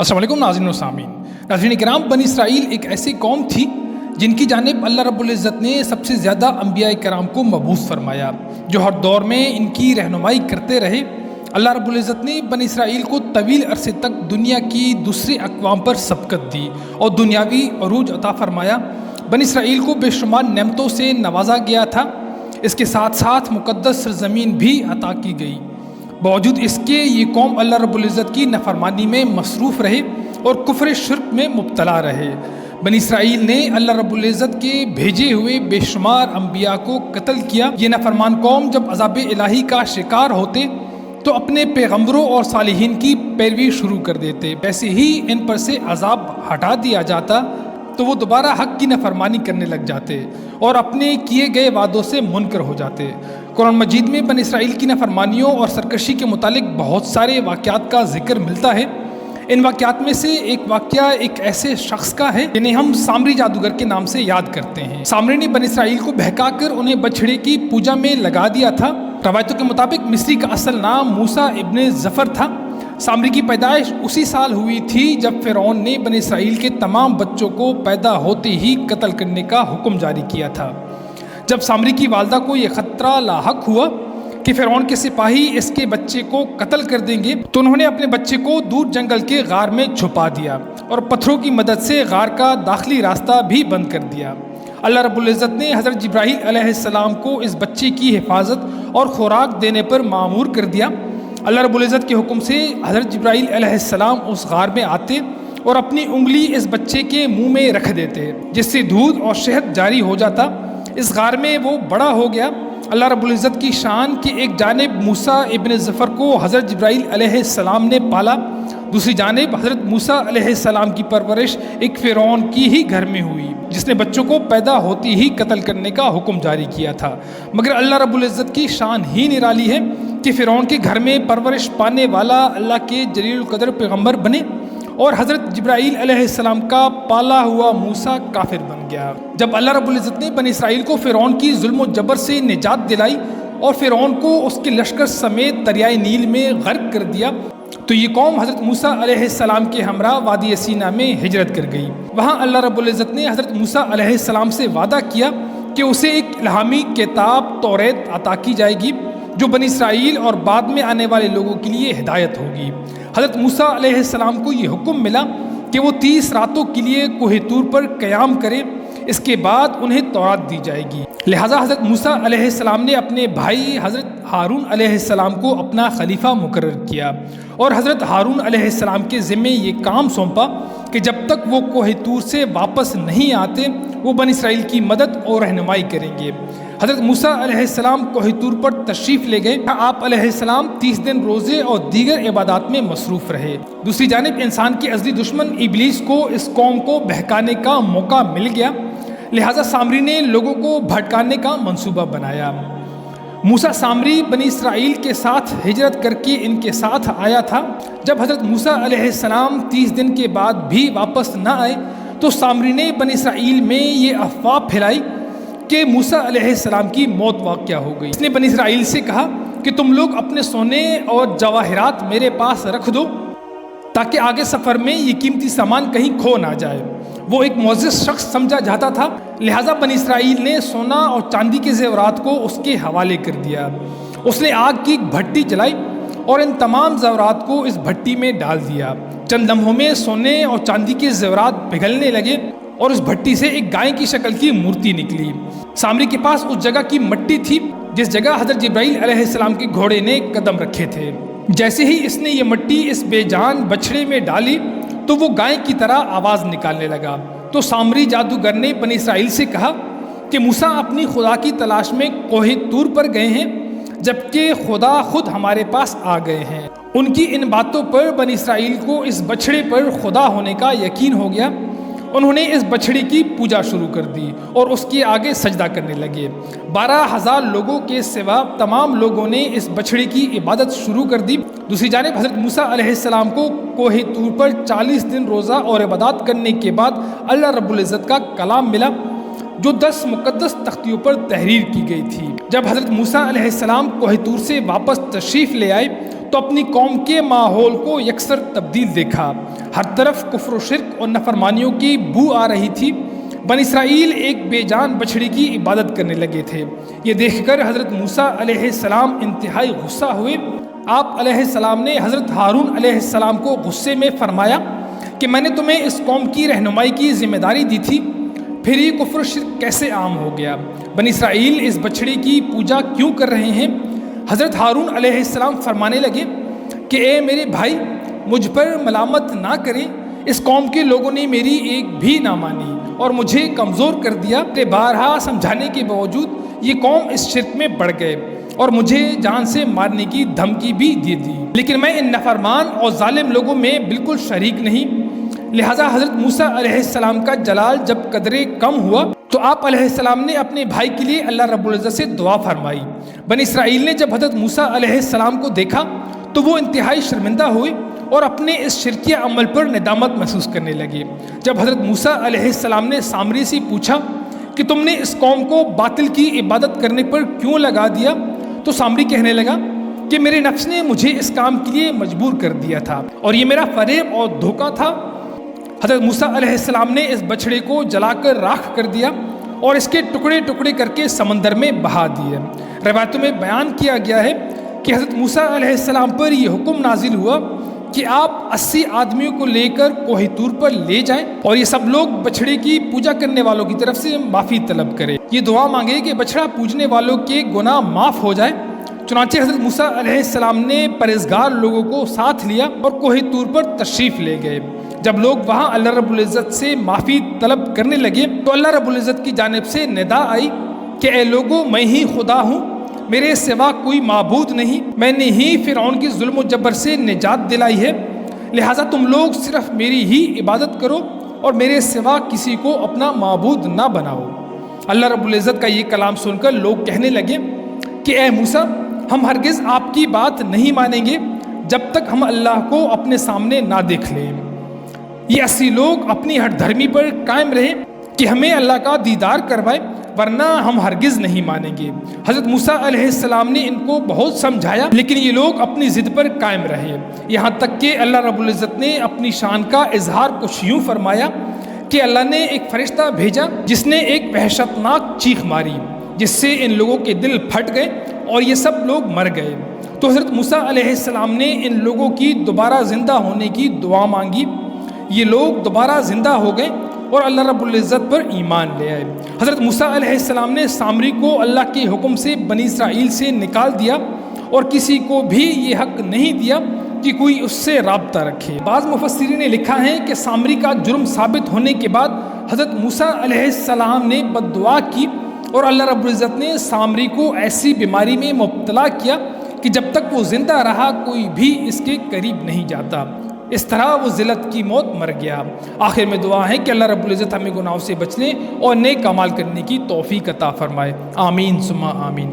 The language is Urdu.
السلام علیکم ناظرین و سامعین۔ ناظرین کرام، بنی اسرائیل ایک ایسی قوم تھی جن کی جانب اللہ رب العزت نے سب سے زیادہ انبیاء کرام کو مبعوث فرمایا، جو ہر دور میں ان کی رہنمائی کرتے رہے۔ اللہ رب العزت نے بنی اسرائیل کو طویل عرصے تک دنیا کی دوسری اقوام پر سبقت دی اور دنیاوی عروج عطا فرمایا۔ بنی اسرائیل کو بے شمار نعمتوں سے نوازا گیا تھا، اس کے ساتھ ساتھ مقدس سرزمین بھی عطا کی گئی۔ باوجود اس کے یہ قوم اللہ رب العزت کی نافرمانی میں مصروف رہے اور کفر شرک میں مبتلا رہے۔ بنی اسرائیل نے اللہ رب العزت کے بھیجے ہوئے بے شمار انبیاء کو قتل کیا۔ یہ نافرمان قوم جب عذاب الہی کا شکار ہوتے تو اپنے پیغمبروں اور صالحین کی پیروی شروع کر دیتے، ویسے ہی ان پر سے عذاب ہٹا دیا جاتا تو وہ دوبارہ حق کی نافرمانی کرنے لگ جاتے اور اپنے کیے گئے وعدوں سے منکر ہو جاتے۔ قرآن مجید میں بنی اسرائیل کی نافرمانیوں اور سرکشی کے متعلق بہت سارے واقعات کا ذکر ملتا ہے۔ ان واقعات میں سے ایک واقعہ ایک ایسے شخص کا ہے جنہیں ہم سامری جادوگر کے نام سے یاد کرتے ہیں۔ سامری نے بنی اسرائیل کو بہکا کر انہیں بچھڑے کی پوجا میں لگا دیا تھا۔ روایتوں کے مطابق مصری کا اصل نام موسیٰ ابن ظفر تھا۔ سامری کی پیدائش اسی سال ہوئی تھی جب فرعون نے بنی اسرائیل کے تمام بچوں کو پیدا ہوتے ہی قتل کرنے کا حکم جاری کیا تھا۔ جب سامری کی والدہ کو یہ خطرہ لاحق ہوا کہ فرعون کے سپاہی اس کے بچے کو قتل کر دیں گے تو انہوں نے اپنے بچے کو دور جنگل کے غار میں چھپا دیا اور پتھروں کی مدد سے غار کا داخلی راستہ بھی بند کر دیا۔ اللہ رب العزت نے حضرت جبرائیل علیہ السلام کو اس بچے کی حفاظت اور خوراک دینے پر مأمور کر دیا۔ اللہ رب العزت کے حکم سے حضرت جبرائیل علیہ السلام اس غار میں آتے اور اپنی انگلی اس بچے کے منہ میں رکھ دیتے، جس سے دودھ اور شہد جاری ہو جاتا۔ اس غار میں وہ بڑا ہو گیا۔ اللہ رب العزت کی شان کی ایک جانب موسیٰ ابن ظفر کو حضرت جبرائیل علیہ السلام نے پالا، دوسری جانب حضرت موسیٰ علیہ السلام کی پرورش ایک فرعون کی ہی گھر میں ہوئی جس نے بچوں کو پیدا ہوتی ہی قتل کرنے کا حکم جاری کیا تھا۔ مگر اللہ رب العزت کی شان ہی نرالی ہے کہ فرعون کے گھر میں پرورش پانے والا اللہ کے جلیل القدر پیغمبر بنے اور حضرت جبرائیل علیہ السلام کا پالا ہوا موسیٰ کافر بن گیا۔ جب اللہ رب العزت نے بنی اسرائیل کو فرعون کی ظلم و جبر سے نجات دلائی اور فرعون کو اس کے لشکر سمیت دریائے نیل میں غرق کر دیا تو یہ قوم حضرت موسیٰ علیہ السلام کے ہمراہ وادی سینا میں ہجرت کر گئی۔ وہاں اللہ رب العزت نے حضرت موسیٰ علیہ السلام سے وعدہ کیا کہ اسے ایک الہامی کتاب توریت عطا کی جائے گی جو بنی اسرائیل اور بعد میں آنے والے لوگوں کے لیے ہدایت ہوگی۔ حضرت موسیٰ علیہ السلام کو یہ حکم ملا کہ وہ 30 راتوں کے لیے کوہ طور پر قیام کرے، اس کے بعد انہیں تورات دی جائے گی۔ لہٰذا حضرت موسیٰ علیہ السلام نے اپنے بھائی حضرت ہارون علیہ السلام کو اپنا خلیفہ مقرر کیا اور حضرت ہارون علیہ السلام کے ذمے یہ کام سونپا کہ جب تک وہ کوہ طور سے واپس نہیں آتے وہ بنی اسرائیل کی مدد اور رہنمائی کریں گے۔ حضرت موسیٰ علیہ السلام کوہ طور پر تشریف لے گئے۔ آپ علیہ السلام 30 دن روزے اور دیگر عبادات میں مصروف رہے۔ دوسری جانب انسان کے ازلی دشمن ابلیس کو اس قوم کو بہکانے کا موقع مل گیا، لہٰذا سامری نے لوگوں کو بھٹکانے کا منصوبہ بنایا۔ موسیٰ سامری بنی اسرائیل کے ساتھ ہجرت کر کے ان کے ساتھ آیا تھا۔ جب حضرت موسیٰ علیہ السلام 30 دن کے بعد بھی واپس نہ آئے تو سامری نے بنی اسرائیل میں یہ افواہ پھیلائی کہ موسیٰ علیہ السلام کی موت واقع ہو گئی۔ اس نے بنی اسرائیل سے کہا کہ تم لوگ اپنے سونے اور جواہرات میرے پاس رکھ دو تاکہ آگے سفر میں یہ قیمتی سامان کہیں کھو نہ جائے۔ وہ ایک معزز شخص سمجھا جاتا تھا، لہٰذا بنی اسرائیل نے سونا اور چاندی کے زیورات کو اس کے حوالے کر دیا۔ اس نے آگ کی بھٹی جلائی اور ان تمام زیورات کو اس بھٹی میں ڈال دیا۔ چند لمحوں میں سونے اور چاندی کے زیورات پگھلنے لگے اور اس بھٹی سے ایک گائے کی شکل کی مورتی نکلی۔ سامری کے پاس اس جگہ کی مٹی تھی جس جگہ حضرت جبرائیل علیہ السلام کے گھوڑے نے قدم رکھے تھے۔ جیسے ہی اس نے یہ مٹی اس بے جان بچھڑے میں ڈالی تو وہ گائے کی طرح آواز نکالنے لگا۔ تو سامری جادوگر نے بنی اسرائیل سے کہا کہ موسیٰ اپنی خدا کی تلاش میں کوہ طور پر گئے ہیں جبکہ خدا خود ہمارے پاس آ گئے ہیں۔ ان کی ان باتوں پر بنی اسرائیل کو اس بچھڑے پر خدا ہونے کا یقین ہو گیا۔ انہوں نے اس بچھڑے کی پوجا شروع کر دی اور اس کے آگے سجدہ کرنے لگے۔ 12,000 لوگوں کے سوا تمام لوگوں نے اس بچھڑے کی عبادت شروع کر دی۔ دوسری جانب حضرت موسیٰ علیہ السلام کو کوہ طور پر 40 دن روزہ اور عبادات کرنے کے بعد اللہ رب العزت کا کلام ملا۔ جو 10 مقدس تختیوں پر تحریر کی گئی تھی۔ جب حضرت موسیٰ علیہ السلام کوہ طور سے واپس تشریف لے آئے تو اپنی قوم کے ماحول کو یکسر تبدیل دیکھا۔ ہر طرف کفر و شرک اور نافرمانیوں کی بو آ رہی تھی۔ بنی اسرائیل ایک بے جان بچھڑے کی عبادت کرنے لگے تھے۔ یہ دیکھ کر حضرت موسیٰ علیہ السلام انتہائی غصہ ہوئے۔ آپ علیہ السلام نے حضرت ہارون علیہ السلام کو غصے میں فرمایا کہ میں نے تمہیں اس قوم کی رہنمائی کی ذمہ داری دی تھی، پھر یہ کفر و شرک کیسے عام ہو گیا؟ بنی اسرائیل اس بچھڑے کی پوجا کیوں کر رہے ہیں؟ حضرت ہارون علیہ السلام فرمانے لگے کہ اے میرے بھائی، مجھ پر ملامت نہ کریں، اس قوم کے لوگوں نے میری ایک بھی نہ مانی اور مجھے کمزور کر دیا۔ بارہا سمجھانے کے باوجود یہ قوم اس شرک میں بڑھ گئے اور مجھے جان سے مارنے کی دھمکی بھی دے دی، لیکن میں ان نافرمان اور ظالم لوگوں میں بالکل شریک نہیں۔ لہٰذا حضرت موسیٰ علیہ السلام کا جلال جب قدرے کم ہوا تو آپ علیہ السلام نے اپنے بھائی کے لیے اللہ رب العزت سے دعا فرمائی۔ بنی اسرائیل نے جب حضرت موسیٰ علیہ السلام کو دیکھا تو وہ انتہائی شرمندہ ہوئے اور اپنے اس شرکیہ عمل پر ندامت محسوس کرنے لگے۔ جب حضرت موسیٰ علیہ السلام نے سامری سے پوچھا کہ تم نے اس قوم کو باطل کی عبادت کرنے پر کیوں لگا دیا، تو سامری کہنے لگا کہ میرے نفس نے مجھے اس کام کے لیے مجبور کر دیا تھا اور یہ میرا فریب اور دھوکہ تھا۔ حضرت موسیٰ علیہ السلام نے اس بچھڑے کو جلا کر راکھ کر دیا اور اس کے ٹکڑے ٹکڑے کر کے سمندر میں بہا دیے۔ روایتوں میں بیان کیا گیا ہے کہ حضرت موسیٰ علیہ السلام پر یہ حکم نازل ہوا کہ آپ 80 آدمیوں کو لے کر کوہ طور پر لے جائیں اور یہ سب لوگ بچھڑے کی پوجا کرنے والوں کی طرف سے معافی طلب کریں، یہ دعا مانگے کہ بچھڑا پوجنے والوں کے گناہ معاف ہو جائیں۔ چنانچہ حضرت موسیٰ علیہ السلام نے پرہیزگار لوگوں کو ساتھ لیا اور کوہ طور پر تشریف لے گئے۔ جب لوگ وہاں اللہ رب العزت سے معافی طلب کرنے لگے تو اللہ رب العزت کی جانب سے ندا آئی کہ اے لوگو، میں ہی خدا ہوں، میرے سوا کوئی معبود نہیں، میں نے ہی فرعون کی ظلم و جبر سے نجات دلائی ہے، لہٰذا تم لوگ صرف میری ہی عبادت کرو اور میرے سوا کسی کو اپنا معبود نہ بناؤ۔ اللہ رب العزت کا یہ کلام سن کر لوگ کہنے لگے کہ اے موسیٰ، ہم ہرگز آپ کی بات نہیں مانیں گے جب تک ہم اللہ کو اپنے سامنے نہ دیکھ لیں۔ یہ 80 لوگ اپنی ہٹ دھرمی پر قائم رہے کہ ہمیں اللہ کا دیدار کروائے، ورنہ ہم ہرگز نہیں مانیں گے۔ حضرت موسیٰ علیہ السلام نے ان کو بہت سمجھایا لیکن یہ لوگ اپنی ضد پر قائم رہے، یہاں تک کہ اللہ رب العزت نے اپنی شان کا اظہار کچھ یوں فرمایا کہ اللہ نے ایک فرشتہ بھیجا جس نے ایک وحشتناک چیخ ماری جس سے ان لوگوں کے دل پھٹ گئے اور یہ سب لوگ مر گئے۔ تو حضرت موسیٰ علیہ السلام نے ان لوگوں کی دوبارہ زندہ ہونے کی دعا مانگی، یہ لوگ دوبارہ زندہ ہو گئے اور اللہ رب العزت پر ایمان لے آئے۔ حضرت موسیٰ علیہ السلام نے سامری کو اللہ کے حکم سے بنی اسرائیل سے نکال دیا اور کسی کو بھی یہ حق نہیں دیا کہ کوئی اس سے رابطہ رکھے۔ بعض مفسرین نے لکھا ہے کہ سامری کا جرم ثابت ہونے کے بعد حضرت موسیٰ علیہ السلام نے بد دعا کی اور اللہ رب العزت نے سامری کو ایسی بیماری میں مبتلا کیا کہ جب تک وہ زندہ رہا کوئی بھی اس کے قریب نہیں جاتا۔ اس طرح وہ ذلت کی موت مر گیا۔ آخر میں دعا ہے کہ اللہ رب العزت ہمیں گناہوں سے بچنے اور نیک اعمال کرنے کی توفیق عطا فرمائے۔ آمین ثم آمین۔